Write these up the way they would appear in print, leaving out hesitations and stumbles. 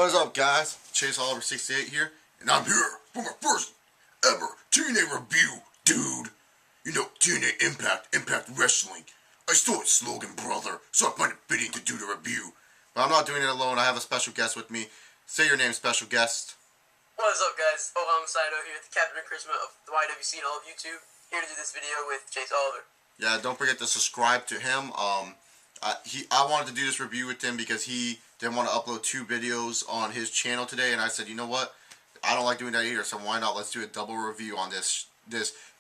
What is up, guys? Chase Oliver 68 here, and I'm here for my first ever TNA review, dude. You know, TNA Impact Wrestling. I stole its slogan, brother, so I find it fitting to do the review. But I'm not doing it alone. I have a special guest with me. Say your name, special guest. What is up, guys? I'm Saito here, the Captain of Charisma of the YWC and all of YouTube. Here to do this video with Chase Oliver. Yeah, don't forget to subscribe to him. I wanted to do this review with him because he didn't want to upload 2 videos on his channel today, and I said, you know what? I don't like doing that either, so why not? Let's do a double review on this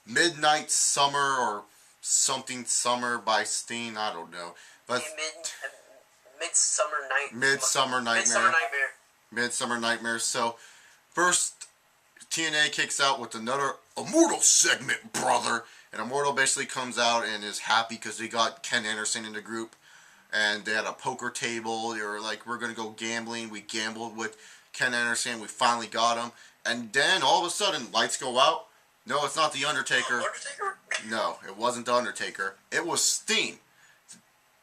Midnight Summer or something Summer by Steen. I don't know, but Midsummer Nightmare. Midsummer Nightmare. So first, TNA kicks out with another Immortal segment, brother. And Immortal basically comes out and is happy because they got Ken Anderson in the group. And they had a poker table. They were like, we're going to go gambling. We gambled with Ken Anderson. We finally got him. And then all of a sudden, lights go out. No, it's not The Undertaker. Undertaker? No, it wasn't The Undertaker. It was Steen.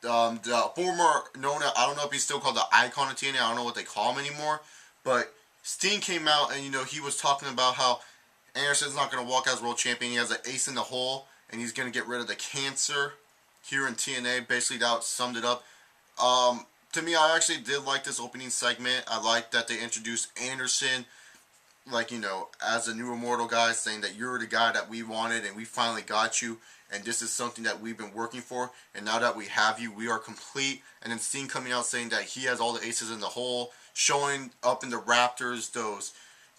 The former known, I don't know if he's still called the Icon of TNA. I don't know what they call him anymore. But Steen came out and, you know, he was talking about how Anderson's not going to walk out as world champion. He has an ace in the hole. And he's going to get rid of the cancer here in TNA. Basically, that summed it up. To me, I actually did like this opening segment. I like that they introduced Anderson, like, you know, as a new Immortal guy, saying that you're the guy that we wanted and we finally got you. And this is something that we've been working for. And now that we have you, we are complete. And then Steen coming out saying that he has all the aces in the hole, showing up in the Raptors, those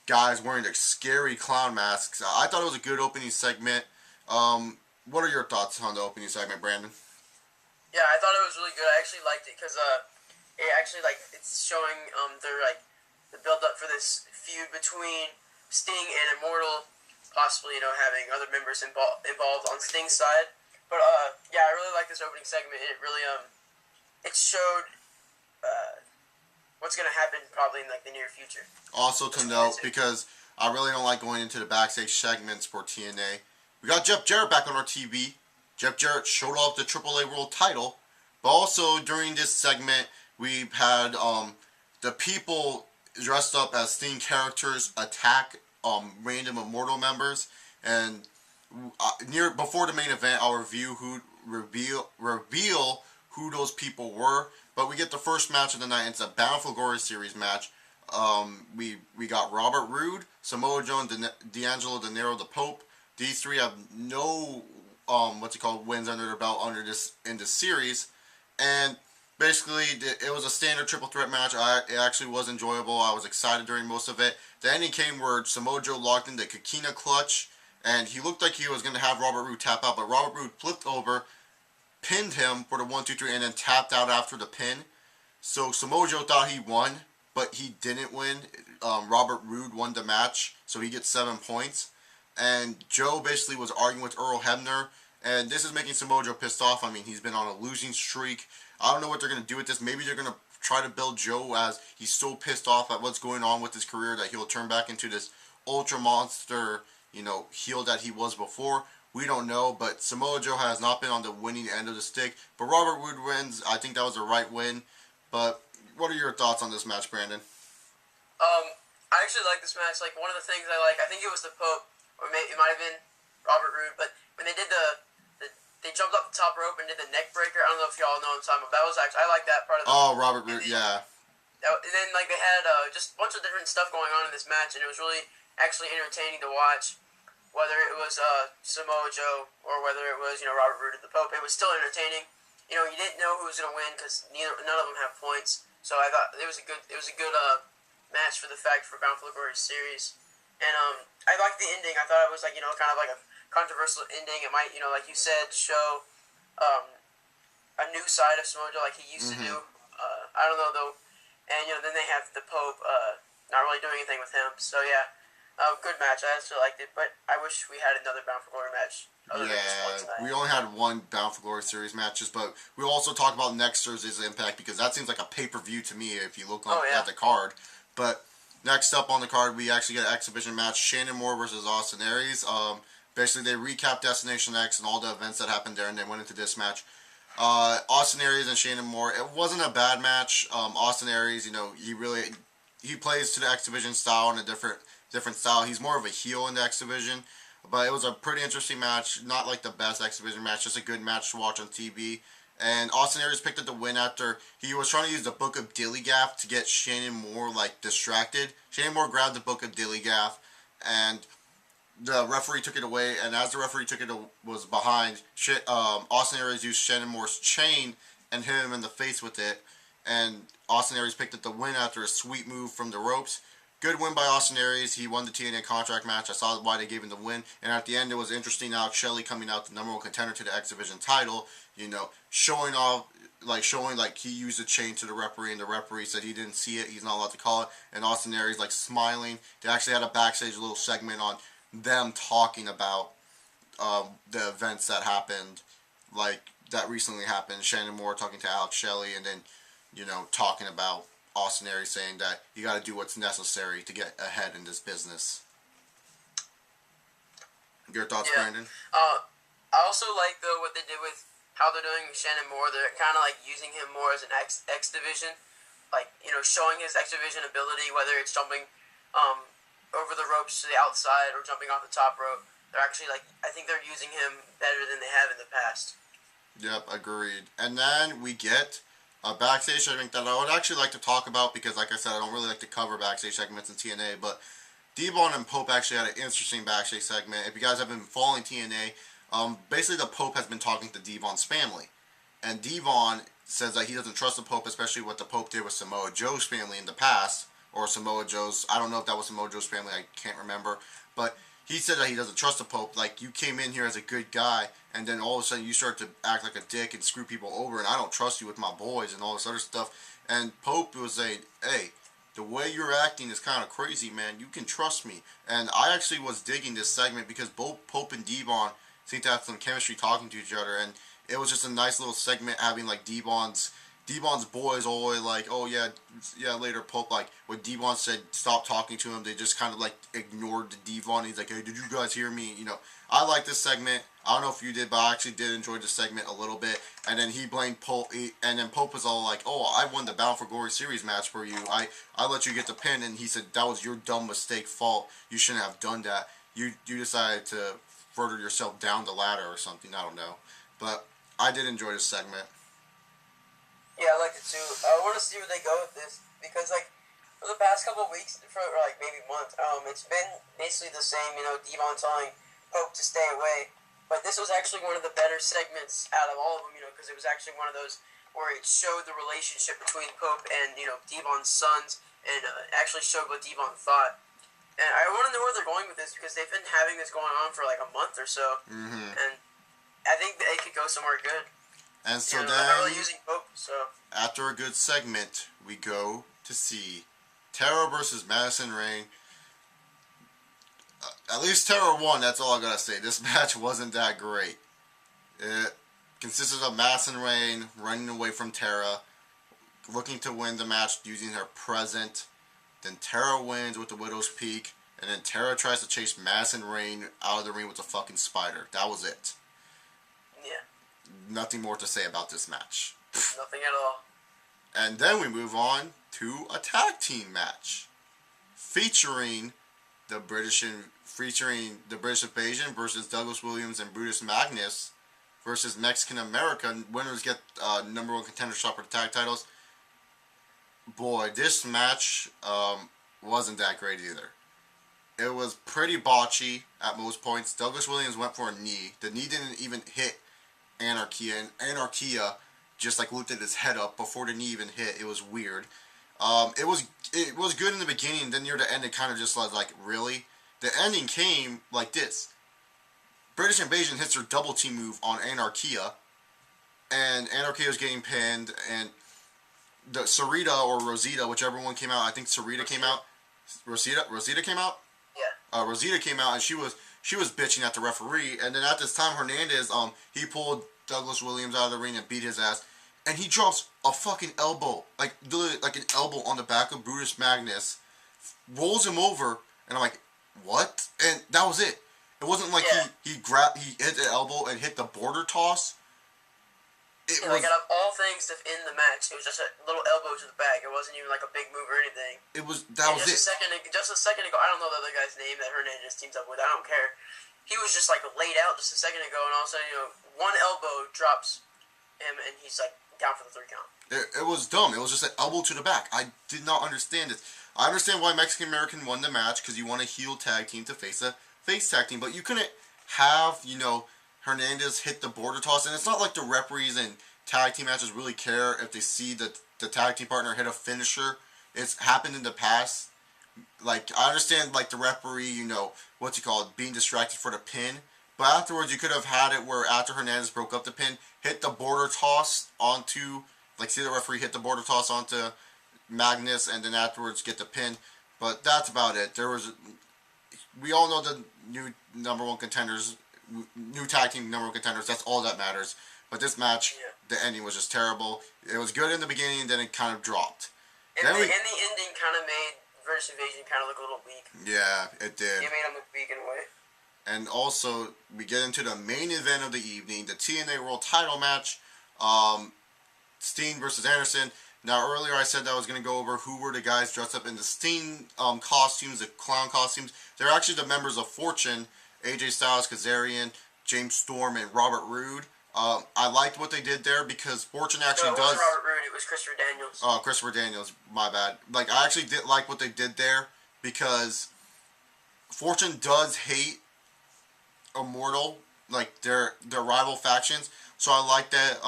guys wearing the scary clown masks. I thought it was a good opening segment. What are your thoughts on the opening segment, Brandon? Yeah, I thought it was really good. I actually liked it because it actually, like, it's showing the build up for this feud between Sting and Immortal, possibly, you know, having other members involved on Sting's side. But yeah, I really like this opening segment. It really it showed what's gonna happen probably in like the near future. Also to note, because I really don't like going into the backstage segments for TNA. We got Jeff Jarrett back on our TV. Jeff Jarrett showed off the AAA World title. But also during this segment, we've had the people dressed up as Sting characters attack random Immortal members. And before the main event, I'll reveal who those people were. But we get the first match of the night. It's a Bound for Glory series match. We got Robert Roode, Samoa Joe, and D'Angelo De Niro, the Pope. These three have no wins under their belt in this series. And basically, it was a standard triple threat match. It actually was enjoyable. I was excited during most of it. The ending came where Samoa Joe locked in the Kikina clutch, and he looked like he was going to have Robert Roode tap out, but Robert Roode flipped over, pinned him for the 1-2-3, and then tapped out after the pin. So Samoa Joe thought he won, but he didn't win. Robert Roode won the match, so he gets 7 points. And Joe basically was arguing with Earl Hebner, and this is making Samoa Joe pissed off. I mean, he's been on a losing streak. I don't know what they're going to do with this. Maybe they're going to try to build Joe as he's so pissed off at what's going on with his career that he'll turn back into this ultra monster, you know, heel that he was before. We don't know, but Samoa Joe has not been on the winning end of the stick. But Robert Roode wins. I think that was the right win. But what are your thoughts on this match, Brandon? I actually like this match. Like, one of the things I like, I think it was the Pope, or it might have been Robert Roode, but when they did they jumped off the top rope and did the neck breaker. I don't know if y'all know what I'm talking about. That was actually, I like that part of the Robert Roode, yeah. And then, like, they had just a bunch of different stuff going on in this match, and it was really actually entertaining to watch. Whether it was Samoa Joe or whether it was, you know, Robert Roode or the Pope, it was still entertaining. You know, you didn't know who was going to win because none of them have points. So I thought it was a good match for the Bound for the Glory series. And I liked the ending. I thought it was, like, you know, kind of like a controversial ending. It might, you know, like you said, show a new side of Samoa Joe like he used to do. I don't know, though. And, you know, then they have the Pope not really doing anything with him. So, yeah, good match. I actually liked it. But I wish we had another Bound for Glory match. We only had one Bound for Glory series matches, but we'll also talk about next Thursday's Impact because that seems like a pay-per-view to me if you look at the card. But next up on the card, we actually get an exhibition match, Shannon Moore versus Austin Aries. Basically, they recap Destination X and all the events that happened there, and they went into this match. Austin Aries and Shannon Moore, it wasn't a bad match. Austin Aries, you know, he really he plays to the X Division style in a different style. He's more of a heel in the X Division, but it was a pretty interesting match. Not like the best X Division match, just a good match to watch on TV. And Austin Aries picked up the win after he was trying to use the Book of Dillygaff to get Shannon Moore like distracted. Shannon Moore grabbed the Book of Dillygaff, and the referee took it away. And as the referee took it was behind, Austin Aries used Shannon Moore's chain and hit him in the face with it. And Austin Aries picked up the win after a sweet move from the ropes. Good win by Austin Aries. He won the TNA contract match. I saw why they gave him the win. And at the end, it was interesting. Alex Shelley coming out the number one contender to the X Division title. You know, showing he used a chain to the referee, and the referee said he didn't see it. He's not allowed to call it. And Austin Aries like smiling. They actually had a backstage little segment on them talking about the events that happened, like that recently happened. Shannon Moore talking to Alex Shelley, and then talking about Austin Aries saying that you got to do what's necessary to get ahead in this business. Your thoughts, Yeah. Brandon? I also like though what they did with how they're doing Shannon Moore. They're kind of like using him more as an X Division, like showing his X Division ability, whether it's jumping over the ropes to the outside or jumping off the top rope. They're actually I think they're using him better than they have in the past. Yep, agreed. And then we get a backstage segment that I would actually like to talk about because, like I said, I don't really like to cover backstage segments in TNA, but D-Von and Pope actually had an interesting backstage segment. If you guys have been following TNA, basically the Pope has been talking to D-Von's family. And D-Von says that he doesn't trust the Pope, especially what the Pope did with Samoa Joe's family in the past, or Samoa Joe's, I don't know if that was Samoa Joe's family, I can't remember, but he said that he doesn't trust the Pope. Like, you came in here as a good guy, and then all of a sudden you start to act like a dick and screw people over, and I don't trust you with my boys and all this other stuff. And Pope was saying, hey, the way you're acting is kind of crazy, man. You can trust me. And I actually was digging this segment because both Pope and D-Von seem to have some chemistry talking to each other, and it was just a nice little segment having like D-Von's boys all the way like, oh yeah, later Pope, like when D-Von said stop talking to him, they just kind of like ignored the D-Von. He's like, hey, did you guys hear me? I like this segment. I don't know if you did, but I actually did enjoy the segment a little bit. And then he blamed Pope, and then Pope was all like, oh, I won the Bound for Glory series match for you. I let you get the pin, and he said that was your dumb mistake fault. You shouldn't have done that. You decided to further yourself down the ladder or something. I don't know, but I did enjoy this segment. Yeah, I like it too. I want to see where they go with this because, for the past couple of weeks, for maybe months, it's been basically the same. D-Von telling Pope to stay away, but this was actually one of the better segments out of all of them. Because it was actually one of those where it showed the relationship between Pope and D-Von's sons, and actually showed what D-Von thought. And I want to know where they're going with this because they've been having this going on for a month or so, and I think they could go somewhere good. And so they're then, not really using Pope, so after a good segment, we go to see Terra versus Madison Rayne. At least Terra won, that's all I gotta say. This match wasn't that great. It consisted of Madison Rayne running away from Terra, looking to win the match using her present. Then Terra wins with the Widow's Peak, and then Terra tries to chase Madison Rayne out of the ring with a fucking spider. That was it. yeah, Nothing more to say about this match. nothing at all. And then we move on to a tag team match featuring the British Invasion versus Douglas Williams and Brutus Magnus versus Mexican America. Winners get number one contender shot for the tag titles. Boy, this match wasn't that great either. It was pretty botchy at most points. Douglas Williams went for a knee. The knee didn't even hit Anarchia, and Anarchia just looked at his head up before the knee even hit. It was weird. It was good in the beginning. Then near the end, it kind of just was like, really? The ending came like this. British Invasion hits her double team move on Anarchia, and Anarchia was getting pinned, and the Sarita or Rosita, whichever one came out, I think Sarita came out. Rosita came out? Yeah. Rosita came out, and she was bitching at the referee, and then at this time, Hernandez, he pulled Douglas Williams out of the ring and beat his ass, and he drops a fucking elbow, literally an elbow on the back of Brutus Magnus, rolls him over, and I'm like, what? And that was it. It wasn't like he hit the elbow and hit the border toss. It Like was. out of all things to end the match, it was just a little elbow to the back. It wasn't even like a big move or anything. It was. That And was just it. just a second ago, I don't know the other guy's name that Hernandez teams up with. I don't care. He was just like laid out just a second ago, and all of a sudden, one elbow drops him, and he's like down for the 3 count. It was dumb. It was just an elbow to the back. I did not understand it. I understand why Mexican American won the match because you want a heel tag team to face a face tag team, but you couldn't have Hernandez hit the border toss, and it's not like the referees and tag team matches really care if they see that the tag team partner hit a finisher. It's happened in the past. Like, I understand, like, the referee, what's he called, being distracted for the pin. But afterwards, you could have had it where after Hernandez broke up the pin, hit the border toss onto, like, see the referee hit the border toss onto Magnus, and then afterwards get the pin. But that's about it. We all know the new number one contenders, new tag team number one contenders. That's all that matters. But this match, the ending was just terrible. It was good in the beginning, then it kind of dropped. And the ending kind of made Versus Invasion kind of look a little weak. Yeah, it did. It made them look weak in a way. And also, we get into the main event of the evening, the TNA World Title match, Steen versus Anderson. Now, earlier I said that I was going to go over who were the guys dressed up in the Steen costumes, the clown costumes. They're actually the members of Fortune, AJ Styles, Kazarian, James Storm, and Robert Roode. I liked what they did there because Fortune actually does. It wasn't Robert Roode, it was Christopher Daniels. Oh, Christopher Daniels, my bad. Like, I actually did like what they did there because Fortune does hate Immortal, like their rival factions. So I like that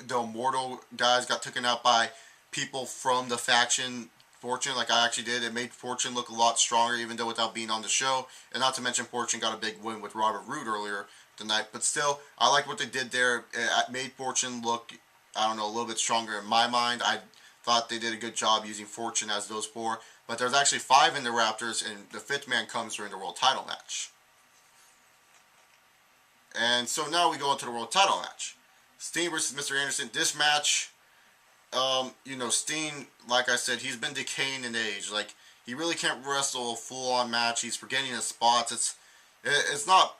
the Immortal guys got taken out by people from the faction Fortune. Like I actually did. It made Fortune look a lot stronger, even though without being on the show. And not to mention, Fortune got a big win with Robert Roode earlier tonight. But still, I like what they did there. It made Fortune look, I don't know, a little bit stronger in my mind. I thought they did a good job using Fortune as those 4. But there's actually 5 in the Raptors, and the 5th man comes during the world title match. And so now we go into the world title match. Steen versus Mr. Anderson. This match, Steen, like I said, he's been decaying in age. Like, he really can't wrestle a full-on match. He's forgetting his spots. It's not,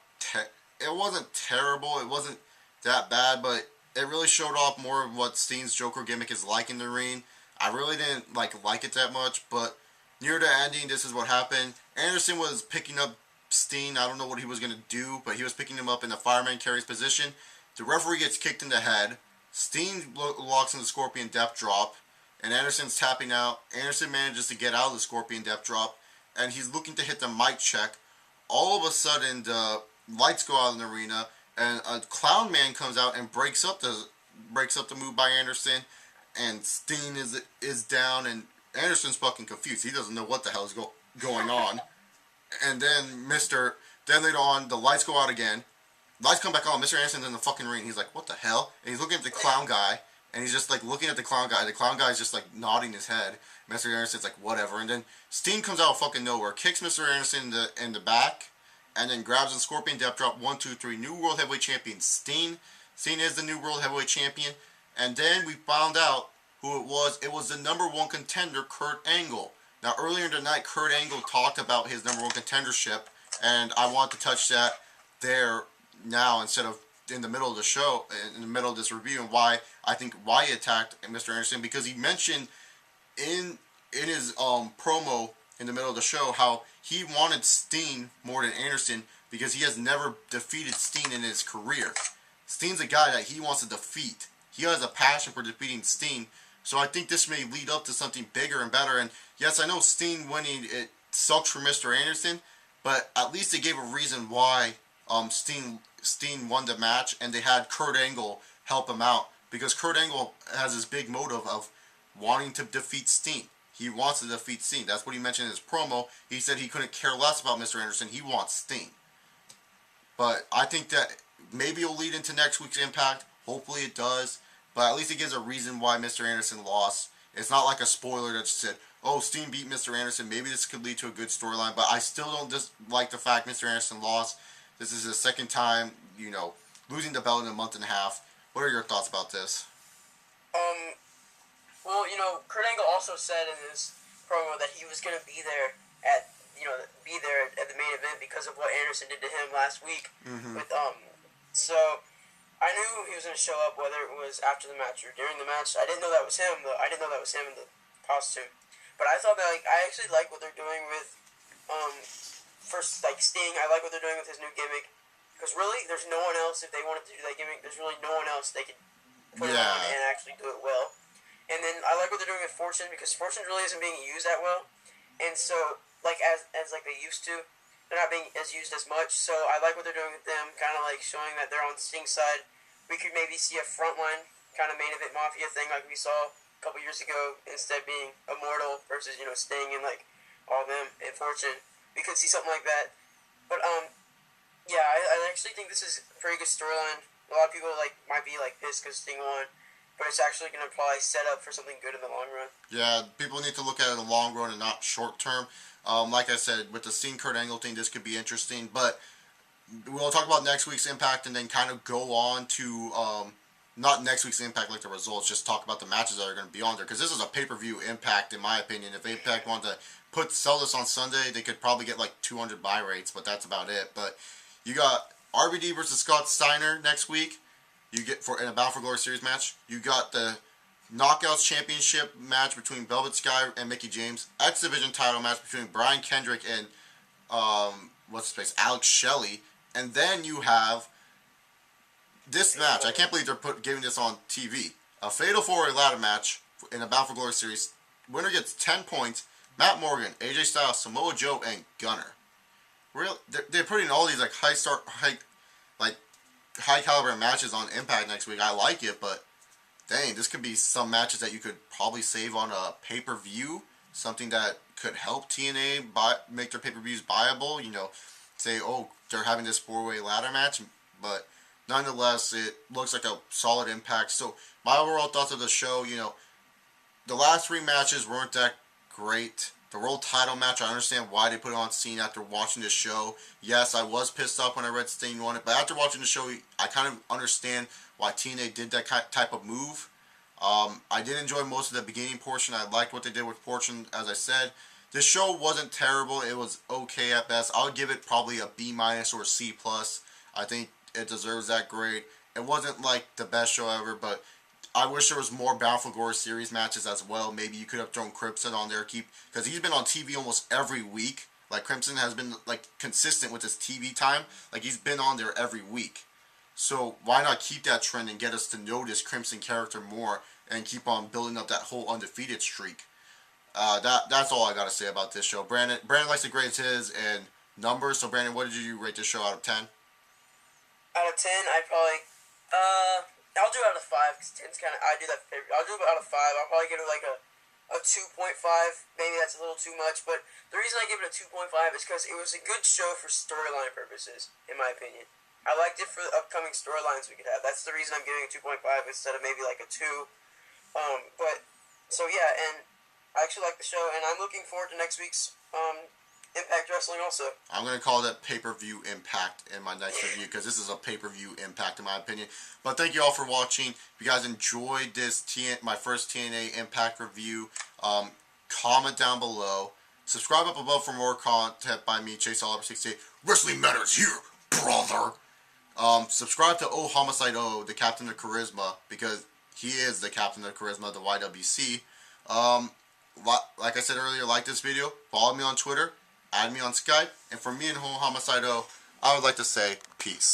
it wasn't terrible. It wasn't that bad, but it really showed off more of what Steen's Joker gimmick is like in the ring. I really didn't like it that much, but near the ending, this is what happened. Anderson was picking up Steen. I don't know what he was going to do, but he was picking him up in the fireman carries position. The referee gets kicked in the head. Steen locks in the Scorpion Death Drop, and Anderson's tapping out. Anderson manages to get out of the Scorpion Death Drop, and he's looking to hit the mic check. All of a sudden, the lights go out in the arena, and a clown man comes out and breaks up the move by Anderson, and Steen is down, and Anderson's fucking confused. He doesn't know what the hell is going on. And then later on, the lights go out again. Lights come back on. Mr. Anderson's in the fucking ring. He's like, what the hell? And he's looking at the clown guy. And he's just like looking at the clown guy. The clown guy's just like nodding his head. Mr. Anderson's like, whatever. And then Steen comes out of fucking nowhere. Kicks Mr. Anderson in the back. And then grabs the Scorpion Death Drop. 1, 2, 3. New World Heavyweight Champion Steen. Steen is the new World Heavyweight Champion. And then we found out who it was. It was the number 1 contender, Kurt Angle. Now, earlier tonight, Kurt Angle talked about his number 1 contendership. And I want to touch that there now instead of in the middle of the show, in the middle of this review, and why he attacked Mr. Anderson, because he mentioned in his promo in the middle of the show how he wanted Steen more than Anderson because he has never defeated Steen in his career. Steen's a guy that he wants to defeat. He has a passion for defeating Steen, so I think this may lead up to something bigger and better. And yes, I know Steen winning, it sucks for Mr. Anderson, but at least they gave a reason why Steen won the match, and they had Kurt Angle help him out, because Kurt Angle has this big motive of wanting to defeat Steen. He wants to defeat Steen. That's what he mentioned in his promo. He said he couldn't care less about Mr. Anderson. He wants Steen. But I think that maybe it'll lead into next week's Impact. Hopefully it does. But at least it gives a reason why Mr. Anderson lost. It's not like a spoiler that just said, oh, Steen beat Mr. Anderson. Maybe this could lead to a good storyline. But I still don't just like the fact Mr. Anderson lost. This is his 2nd time, losing the belt in a month and a half. What are your thoughts about this? Well, Kurt Angle also said in his promo that he was going to be there at the main event because of what Anderson did to him last week. Mm-hmm. So I knew he was going to show up, whether it was after the match or during the match. I didn't know that was him, though. I didn't know that was him in the costume. But I thought that, like, I actually like what they're doing with, first, like, Sting. I like what they're doing with his new gimmick. Because really, there's no one else, if they wanted to do that gimmick, there's really no one else they could put him on Yeah. and actually do it well. And then I like what they're doing with Fortune, because Fortune really isn't being used that well. And so, like, as like they used to, they're not being as used as much. So I like what they're doing with them, kind of like showing that they're on Sting's side. We could maybe see a frontline kind of main event Mafia thing like we saw a couple years ago, instead being Immortal versus, you know, Sting and like all them and Fortune. We could see something like that. But yeah, I actually think this is a pretty good storyline. A lot of people like might be like pissed because Sting won, but it's actually going to probably set up for something good in the long run. Yeah, people need to look at it in the long run and not short term. Like I said, with the Sting Kurt Angle thing, this could be interesting. But we'll talk about next week's Impact and then kind of go on to not next week's Impact like the results. Just talk about the matches that are going to be on there because this is a pay-per-view Impact in my opinion. If Impact wanted to sell this on Sunday, they could probably get like 200 buy rates, but that's about it. But you got RVD versus Scott Steiner next week. You get in a Battle for Glory series match. You got the Knockouts Championship match between Velvet Sky and Mickey James. X Division title match between Brian Kendrick and what's his face, Alex Shelley. And then you have this match. I can't believe they're giving this on TV. A Fatal 4-Way ladder match in a Battle for Glory series. Winner gets 10 points. Matt Morgan, AJ Styles, Samoa Joe, and Gunner. Really, they're putting all these like high caliber matches on Impact next week. I like it, but dang, this could be some matches that you could probably save on a pay-per-view. Something that could help TNA make their pay-per-views viable. You know, say, oh, they're having this 4-way ladder match, but nonetheless, it looks like a solid Impact. So my overall thoughts of the show, you know, the last 3 matches weren't that great. The world title match, I understand why they put it on scene after watching the show. Yes, I was pissed off when I read Sting won it, but after watching the show, I kind of understand why TNA did that type of move. I did enjoy most of the beginning portion. I liked what they did with Fortune, as I said. This show wasn't terrible. It was okay at best. I would give it probably a B- or a C+. I think it deserves that grade. It wasn't like the best show ever, but I wish there was more Battle for Glory series matches as well. Maybe you could have thrown Crimson on there, because he's been on TV almost every week. Like Crimson has been like consistent with his TV time. Like he's been on there every week. So why not keep that trend and get us to know this Crimson character more and keep on building up that whole undefeated streak? That's all I gotta say about this show. Brandon likes to grade his and numbers. So Brandon, what did you rate this show out of 10? Out of 10, I'd probably, I'll do it out of 5, because 10's kind of, I do that favorite. I'll do it out of 5. I'll probably give it like a 2.5. Maybe that's a little too much, but the reason I give it a 2.5 is because it was a good show for storyline purposes, in my opinion. I liked it for the upcoming storylines we could have. That's the reason I'm giving it 2.5 instead of maybe like a 2. But, so yeah, and I actually like the show, and I'm looking forward to next week's, Impact Wrestling also. I'm going to call that pay-per-view Impact in my next review because this is a pay-per-view Impact in my opinion. But thank you all for watching. If you guys enjoyed this my first TNA Impact review, comment down below. Subscribe up above for more content by me, Chase Oliver 68. Wrestling Matters here, brother. Subscribe to O Homicide O, the Captain of Charisma, because he is the Captain of Charisma of the YWC. Like I said earlier, like this video, follow me on Twitter, add me on Skype, and for me and Homicide O, I would like to say peace.